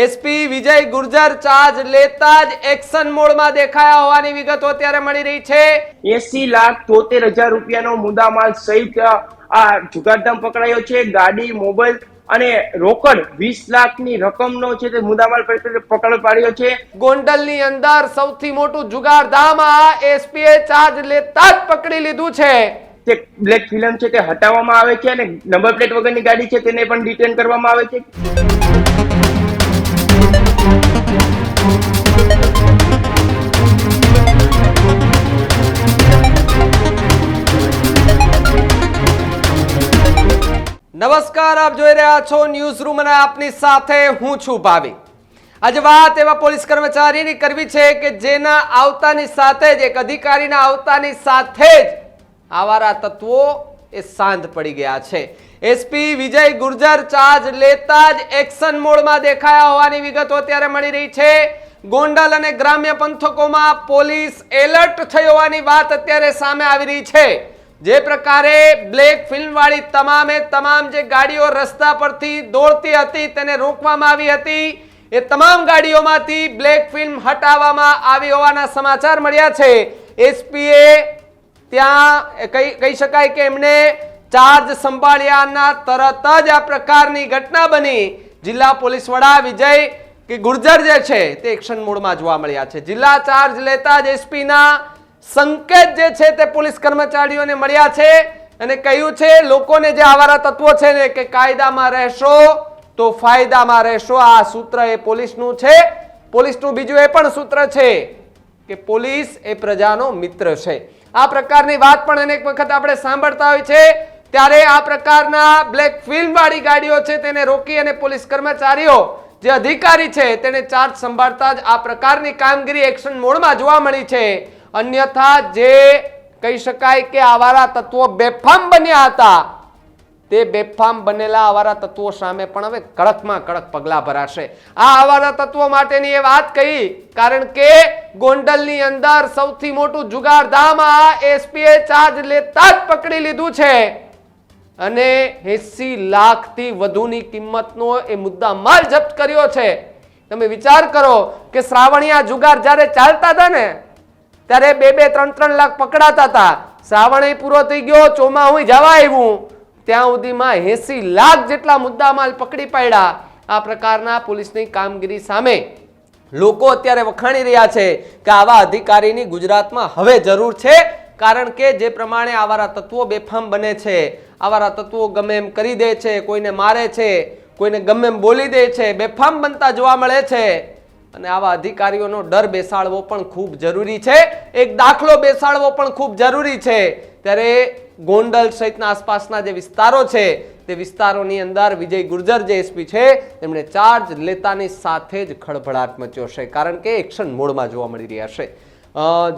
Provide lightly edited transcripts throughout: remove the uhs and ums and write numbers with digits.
SP વિજય Gurjar charge લેતા જ action મોડમાં દેખાયા હોવાની વિગતો અત્યારે મળી રહી છે। 80,73,000 રૂપિયાનો મુદ્દામાલ સહિત આ જુગારધામ પકડાયો છે। ગાડી, મોબાઈલ અને રોકડ 20 લાખની રકમનો છે તે મુદ્દામાલ પકડ પાડ્યો છે। ગોંડલની અંદર સૌથી મોટું જુગારધામ આ એસપીએ ચાર્જ લેતા જ પકડી લીધું છે। તે બ્લેક ફિલ્મ છે તે હટાવવામાં આવે છે અને નંબર પ્લેટ વગરની ગાડી છે તેને પણ ડિટેન કરવામાં આવે છે। નમસ્કાર, આપ જોઈ રહ્યા છો ન્યૂઝ રૂમ અને આપની સાથે હું છું ભાવિક। આજે વાત એવા પોલીસ કર્મચારીની કરવી છે કે જેના આવતાની સાથે જ એક અધિકારીના આવતાની સાથે જ આવારા તત્વો એ શાંત પડી ગયા છે। એસપી વિજય ગુર્જર ચાર્જ લેતા જ એક્શન મોડમાં દેખાયા હોવાની વિગતો અત્યારે મળી રહી છે। ગોંડલ અને ગ્રામ્ય પંથકોમાં પોલીસ એલર્ટ થઈ હોવાની વાત અત્યારે સામે આવી રહી છે। જે પ્રકારે બ્લેક ફિલ્મ વાળી તમામે તમામ જે ગાડીઓ રસ્તા પરથી દોડતી હતી તેને રોકવામાં આવી હતી। એ તમામ ગાડીઓમાંથી બ્લેક ફિલ્મ હટાવવામાં આવી હોવાના સમાચાર મળ્યા છે। એસપીએ ત્યાં કહી શકાય કે એમને ચાર્જ સંભાળ્યાના તરત જ આ પ્રકારની ઘટના બની। જિલ્લા પોલીસ વડા વિજય કે ગુર્જર જે છે તે એક્શન મોડમાં જોવા મળ્યા છે। જિલ્લા ચાર્જ લેતા જ એસપીના સંકેત જે છે તે પોલીસ કર્મચારીઓને મળ્યા છે અને કહ્યું છે લોકોને જે આવારા તત્વો છે ને કે કાયદામાં રહેશો તો ફાયદામાં રહેશો। આ સૂત્ર એ પોલીસનું છે। પોલીસનું બીજું એ પણ સૂત્ર છે કે પોલીસ એ પ્રજાનો મિત્ર છે। આ પ્રકારની વાત પણ અનેક વખત આપણે સાંભળતા હોય છે। ત્યારે આ પ્રકારના બ્લેક ફિલ્મ વાળી ગાડીઓ છે તેને રોકી અને પોલીસ કર્મચારીઓ જે અધિકારી છે તેને ચાર્જ સંભાળતા જ આ પ્રકારની કામગીરી એક્શન મોડમાં જોવા મળી છે। અન્યથા જે કહી શકાય કે આવારા તત્વો બેફામ બન્યા હતા તે બેફામ બનેલા આવારા તત્વો સામે પણ હવે કડકમાં કડક પગલા ભરાશે। આ આવારા તત્વો માટેની એ વાત કહી કારણ કે ગોંડલની અંદર સૌથી મોટું જુગારધામ આ એસપીએ ચાર્જ લેતા જ પકડી લીધું છે અને 80 લાખથી વધુની કિંમતનો એ મુદ્દા માલ જપ્ત કર્યો છે। તમે વિચાર કરો કે શ્રાવણિયા જુગાર જ્યારે ચાલતા હતા ને ત્યારે 2-3 લાખ પકડાતા હતા। શ્રાવણ પૂરો થઈ ગયો, ચોમાસું જવા આવ્યું, ત્યાં સુધીમાં 80 લાખ જેટલા મુદ્દામાલ પકડી પાડ્યા। આ પ્રકારના પોલીસની કામગીરી સામે લોકો અત્યારે વખાણી રહ્યા છે કે આવા અધિકારીની ગુજરાતમાં હવે જરૂર છે। કારણ કે જે પ્રમાણે આવારા તત્વો બેફામ બને છે, આવારા તત્વો ગમે એમ કરી દે છે, કોઈને મારે છે, કોઈને ગમે એમ બોલી દે છે, બેફામ બનતા જોવા મળે છે અને આવા અધિકારીઓનો ડર બેસાડવો પણ ખૂબ જરૂરી છે। એક દાખલો બેસાડવો પણ ખૂબ જરૂરી છે। ત્યારે ગોંડલ સહિતના આસપાસના જે વિસ્તારો છે તે વિસ્તારોની અંદર વિજય ગુર્જર જે એસપી છે તેમણે ચાર્જ લેતાની સાથે જ ખળભળાટ મચ્યો છે કારણ કે એક્શન મોડમાં જોવા મળી રહ્યા છે।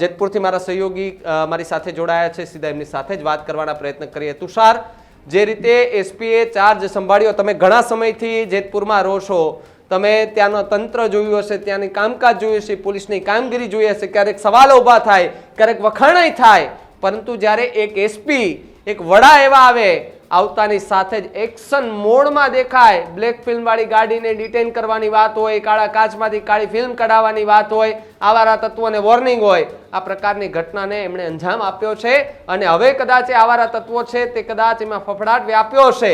જેતપુરથી મારા સહયોગી મારી સાથે જોડાયા છે, સીધા એમની સાથે જ વાત કરવાના પ્રયત્ન કરીએ। તુષાર, જે રીતે એસપીએ ચાર્જ સંભાળ્યો, તમે ઘણા સમયથી જેતપુરમાં રહો છો, તમે ત્યાંનો તંત્ર જોયું હશે, ત્યાંની કામકાજ જોયું હશે, પોલીસની કામગીરી જોઈ હશે, ક્યારેક સવાલો ઊભા થાય, ક્યારેક વખાણાઈ થાય, પરંતુ જ્યારે એક એસપી એક વડા એવા આવે આવતાની સાથે જ એક્શન મોડમાં દેખાય, બ્લેક ફિલ્મ વાળી ગાડીને ડિટેન કરવાની વાત હોય, કાળા કાચમાંથી કાળી ફિલ્મ કઢાવવાની વાત હોય, આવારા તત્વોને વોર્નિંગ હોય, આ પ્રકારની ઘટનાને એમણે અંજામ આપ્યો છે અને હવે કદાચ આવારા તત્વો છે તે કદાચ એમાં ફફડાટ વ્યાપ્યો હશે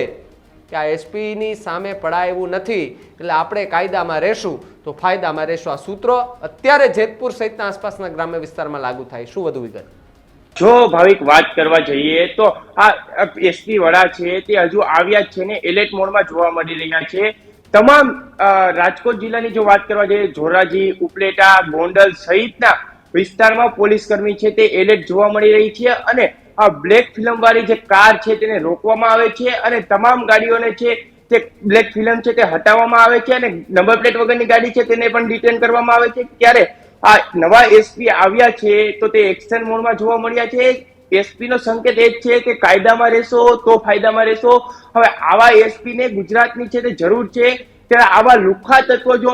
કે આ એસપીની સામે પડાય એવું નથી એટલે આપણે કાયદામાં રહેશું તો ફાયદામાં રહેશું। આ સૂત્રો અત્યારે જેતપુર સહિતના આસપાસના ગ્રામ્ય વિસ્તારમાં લાગુ થાય। શું વધુ વિગત? જો ભાવિક વાત કરવા જઈએ તો આ એસપી વડા છે તે હજુ આવ્યા જ છે ને એલર્ટ મોડમાં જોવા મળી રહ્યા છે। તમામ રાજકોટ જિલ્લાની જો વાત કરવા જઈએ, ધોરાજી, ઉપલેટા, ગોંડલ સહિતના વિસ્તારમાં પોલીસ કર્મી છે તે એલર્ટ જોવા મળી રહી છે અને આ બ્લેક ફિલ્મ વાળી જે કાર છે તેને રોકવામાં આવે છે અને તમામ ગાડીઓને છે તે બ્લેક ફિલ્મ છે તે હટાવવામાં આવે છે અને નંબર પ્લેટ વગરની ગાડી છે તેને પણ ડિટેન કરવામાં આવે છે। ત્યારે આ નવા એસપી આવ્યા છે તો તે એક્શન મોડમાં જોવા મળ્યા છે। એસપી નો સંકેત એ જ છે કે કાયદામાં રહેશો તો ફાયદામાં રહેશો। હવે આવા એસપી ને ગુજરાતની છે તે જરૂર છે। ત્યારે આવા લુખ્ખા તત્વો જો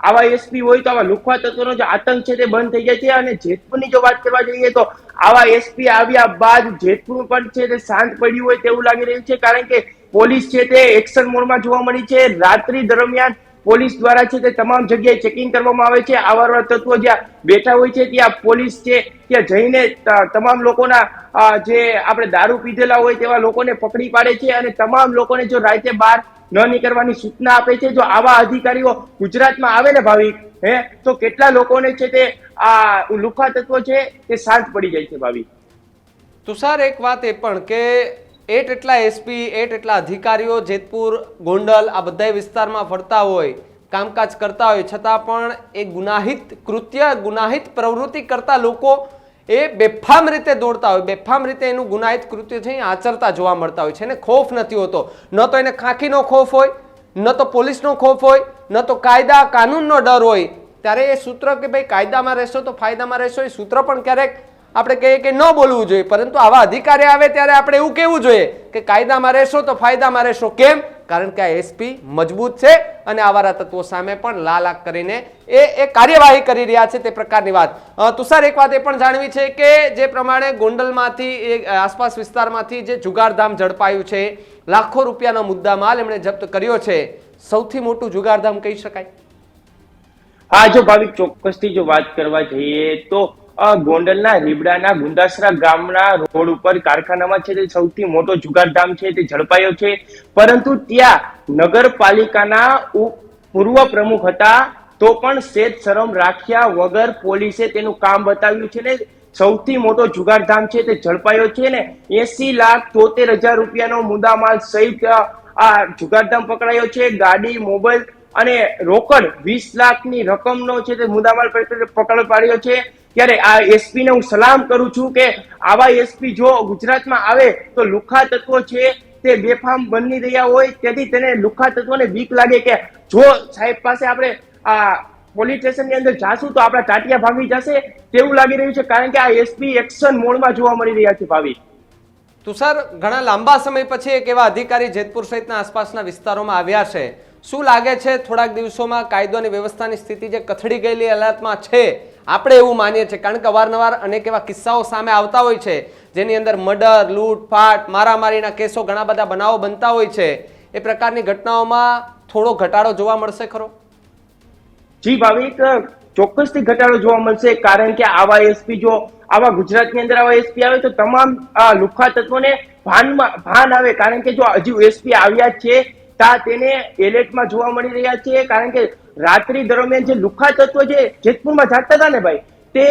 આવા એસપી હોય તો આવા લુખ્ખા તત્વોનો જે આતંક છે તે બંધ થઈ જાય છે। અને જેતપુરની જો વાત કરવા જઈએ તો આવા એસપી આવ્યા બાદ જેતપુર પણ છે તે શાંત પડ્યું હોય તેવું લાગી રહ્યું છે કારણ કે પોલીસ છે તે એક્શન મોડમાં જોવા મળી છે। રાત્રિ દરમિયાન પોલીસ દ્વારા છે તે તમામ જગ્યાએ ચેકિંગ કરવામાં આવે છે. આવા તત્વો જ્યાં બેઠા હોય છે ત્યાં પોલીસ છે ત્યાં જઈને તમામ લોકોના જે આપણે દારૂ પીધેલા હોય તેવા લોકોને પકડી પાડે છે અને તમામ લોકોને જો રાતે બહાર ન નીકળવાની સૂચના આપે છે. જો આવા અધિકારીઓ ગુજરાતમાં આવે ને ભાવિક, તો કેટલા લોકોને છે તે આ લુખ્ખા તત્વો છે તે શાંત પડી જાય છે ભાવિક. તુષાર, એક વાત એ પણ કે એટલા એસપી એટલા અધિકારીઓ જેતપુર, ગોંડલ આ બધા વિસ્તારમાં ફરતા હોય, કામકાજ કરતા હોય, છતાં પણ એ ગુનાહિત કૃત્ય, ગુનાહિત પ્રવૃત્તિ કરતા લોકો એ બેફામ રીતે દોડતા હોય, બેફામ રીતે એનું ગુનાહિત કૃત્ય છે આચરતા જોવા મળતા હોય છે. એને ખોફ નથી હોતો, ન તો એને ખાખીનો ખોફ હોય, ન તો પોલીસનો ખોફ હોય, ન તો કાયદા કાનૂનનો ડર હોય. ત્યારે એ સૂત્ર કે ભાઈ કાયદામાં રહેશો તો ફાયદામાં રહેશો, એ સૂત્ર પણ ક્યારેક આપણે કહીએ કે ન બોલવું જોઈએ, પરંતુ આવા અધિકારી આવે ત્યારે આપણે એવું કહેવું જોઈએ કે કાયદામાં રહેશો તો ફાયદામાં રહેશો. કેમ? કારણ કે આ એસપી મજબૂત છે અને આવારા તત્વો સામે પણ લાલ આંખ કરીને એ કાર્યવાહી કરી રહ્યા છે તે પ્રકારની વાત. તુષાર, એક વાત એ પણ જાણવી છે કે જે પ્રમાણે ગોંડલમાંથી આસપાસ વિસ્તારમાંથી જે જુગારધામ ઝડપાયું છે, લાખો રૂપિયાનો મુદ્દામાલ એમણે જપ્ત કર્યો છે, સૌથી મોટું જુગારધામ કહી શકાય? હા, જો ભાવિક ચોક્કસથી જો વાત કરવા જઈએ તો ગોંડલના રીબડાના ગુંદાસરા ગામના રોડ ઉપર કારખાનામાં છે તે સૌથી મોટો જુગારધામ છે તે ઝડપાયો છે. પરંતુ ત્યાં નગરપાલિકાના પૂર્વ પ્રમુખ હતા તો પણ સેજ શરમ રાખ્યા વગર પોલીસે તેનું કામ બતાવ્યું છે ને સૌથી મોટો જુગારધામ છે તે ઝડપાયો છે ને 80,73,000 રૂપિયાનો મુદ્દામાલ સહિત આ જુગારધામ પકડાયો છે. ગાડી, મોબાઈલ અને રોકડ 20 લાખની રકમનો છે તે મુદ્દામાલ પકડ પાડ્યો છે. ત્યારે આ એસપી ને હું સલામ કરું છું કે આવા એસપી જો ગુજરાતમાં આવે તો લુખ્ખા તત્વો છે તે બેફામ બની રહ્યા હોય, તેથી તેને લુખ્ખા તત્વોને બીક લાગે કે જો સાહેબ પાસે આપણે આ પોલીસ સ્ટેશનની અંદર જાશું તો આપણા ટાટિયા ભાગી જશે, તેવું લાગી રહ્યું છે. કારણ કે આ એસપી એક્શન મોડમાં જોવા મળી રહ્યા છે ભાવી. તુષાર, ઘણા લાંબા સમય પછી એક એવા અધિકારી જેતપુર સહિતના આસપાસના વિસ્તારોમાં આવ્યા છે. શું લાગે છે થોડાક દિવસોમાં કાયદો અને વ્યવસ્થાની સ્થિતિ જે કથળી ગયેલી હાલતમાં છે, આપણે એવું માનીએ છીએ કારણ કે અવારનવાર અનેક એવા કિસ્સાઓ સામે આવતા હોય છે જેની અંદર મર્ડર, લૂંટફાટ, મારામારીના કેસો, ઘણા બધા બનાવો બનતા હોય છે. એ પ્રકારની ઘટનાઓમાં થોડો ઘટાડો જોવા મળશે ખરો? જી ભાવિક, ચોક્કસથી ઘટાડો જોવા મળશે. કારણ કે આવા એસપી જો આવા ગુજરાતની અંદર આવા એસપી આવે તો તમામ લુખ્ખા તત્વોને ભાન આવે. કારણ કે જો હજુ એસપી આવ્યા છે તા તેને એલર્ટમાં જોવા મળી રહ્યા છે. કારણ કે રાત્રિ દરમિયાન જે લુખ્ખા તત્વો જે જેતપુરમાં જાગતા હતા ને ભાઈ, તે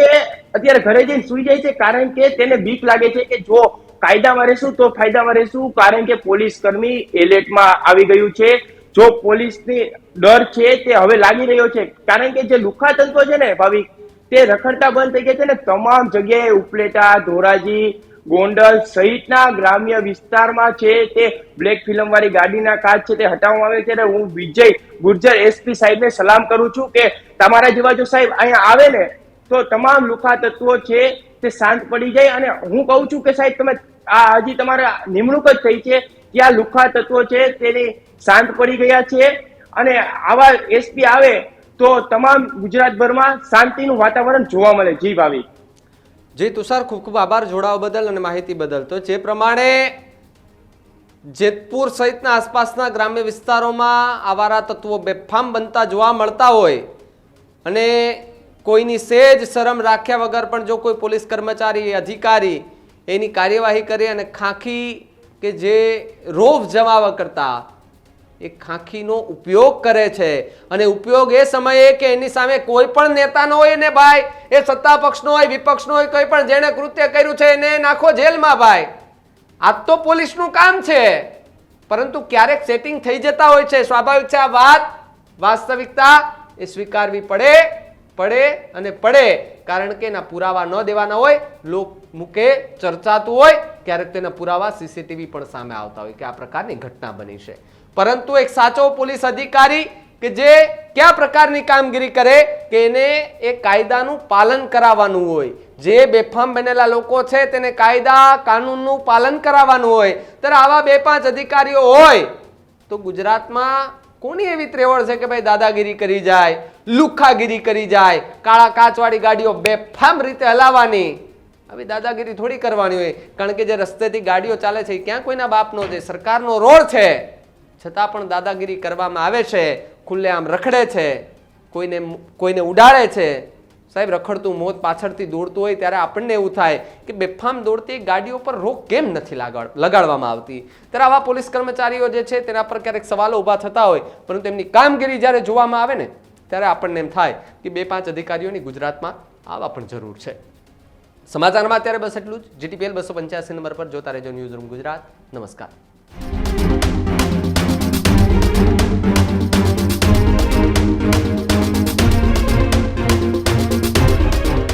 અત્યારે ઘરે જઈને સુઈ જાય છે. કારણ કે તેને બીક લાગે છે કે જો કાયદામાં રહેશું તો ફાયદામાં રહેશું. કારણ કે પોલીસ કર્મી એલર્ટમાં આવી ગયું છે. જો પોલીસની ડર છે તે હવે લાગી રહ્યો છે. કારણ કે જે લુખ્ખા તત્વો છે ને ભાવિક, તે રખડતા બંધ થઈ ગયા છે ને તમામ જગ્યાએ ઉપલેટા, ધોરાજી, ગોંડલ સહિતના ગ્રામ્ય વિસ્તારમાં છે તે બ્લેક ફિલ્મ વાળી ગાડીના કાચ છે તે હટાવવામાં આવે છે. હું વિજય ગુર્જર એસપી સાહેબને સલામ કરું છું કે તમારા જેવા જો સાહેબ અહીંયા આવે ને તો તમામ લુખ્ખા તત્વો છે તે શાંત પડી જાય. અને હું કહું છું કે સાહેબ તમે આ હજી તમારા નિમણૂક જ થઈ છે ત્યાં લુખ્ખા તત્વો છે તેની શાંત પડી ગયા છે. અને આવા એસપી આવે તો તમામ ગુજરાતભરમાં શાંતિનું વાતાવરણ જોવા મળે. જી ભાવી. જી તુષાર, ખૂબ ખૂબ આભાર જોડાવા બદલ અને માહિતી બદલ. તો જે પ્રમાણે જેતપુર સહિતના આસપાસના ગ્રામ્ય વિસ્તારોમાં આવારા તત્વો બેફામ બનતા જોવા મળતા હોય અને કોઈની સેજ શરમ રાખ્યા વગર પણ જો કોઈ પોલીસ કર્મચારી, અધિકારી એની કાર્યવાહી કરે અને ખાખી કે જે રોફ જમાવવા કરતા એ ખાખીનો ઉપયોગ કરે છે અને ઉપયોગ એ સમયે કે એની સામે કોઈ પણ નેતાનો હોય ને ભાઈ, એ સત્તા પક્ષનો હોય, વિપક્ષનો હોય, કોઈ પણ જેણે કૃત્ય કર્યું છે એને નાખો જેલમાં ભાઈ. આ તો પોલીસનું કામ છે. પરંતુ ક્યારેક સેટિંગ થઈ જતા હોય છે, સ્વાભાવિક છે. આ વાત વાસ્તવિકતા એ સ્વીકારવી પડે. કારણ કે એના પુરાવા ન દેવાના હોય, લોક મુકે ચર્ચાતું હોય, ક્યારેક તેના પુરાવા સીસીટીવી પણ સામે આવતા હોય કે આ પ્રકારની ઘટના બની છે. પરંતુ એક સાચો પોલીસ અધિકારી કે જે કયા પ્રકારની કામગીરી કરે કે એને એ કાયદાનું પાલન કરાવવાનું હોય. જે બેફામ બનેલા લોકો છે તેને કાયદા કાનૂનનું પાલન કરાવવાનું હોય. ત્યારે આવા 2-5 અધિકારીઓ હોય તો ગુજરાતમાં કોની એવી ત્રેવડ છે કે ભાઈ દાદાગીરી કરી જાય, લુખ્ખાગીરી કરી જાય, કાળા કાચવાળી ગાડીઓ બેફામ રીતે હલાવવાની? આવી દાદાગીરી થોડી કરવાની હોય. કારણ કે જે રસ્તેથી ગાડીઓ ચાલે છે એ ક્યાં કોઈના બાપનો છે, સરકારનો રોડ છે, છતાં પણ દાદાગીરી કરવામાં આવે છે. ખુલ્લેઆમ રખડે છે, કોઈને ઉડાડે છે. સાહેબ, રખડતું મોત પાછળથી દોડતું હોય ત્યારે આપણને એવું થાય કે બેફામ દોડતી ગાડીઓ પર રોક કેમ નથી લગાડવામાં આવતી. ત્યારે આવા પોલીસ કર્મચારીઓ જે છે તેના પર ક્યારેક સવાલો ઊભા થતા હોય, પરંતુ તેમની કામગીરી જ્યારે જોવામાં આવે ને ત્યારે આપણને એમ થાય કે 2-5 અધિકારીઓની ગુજરાતમાં આવા પણ જરૂર છે. સમાચારમાં અત્યારે બસ એટલું જ. GTPL 285 નંબર પર જોતા રહેજો ન્યૂઝ રૂમ ગુજરાત. નમસ્કાર.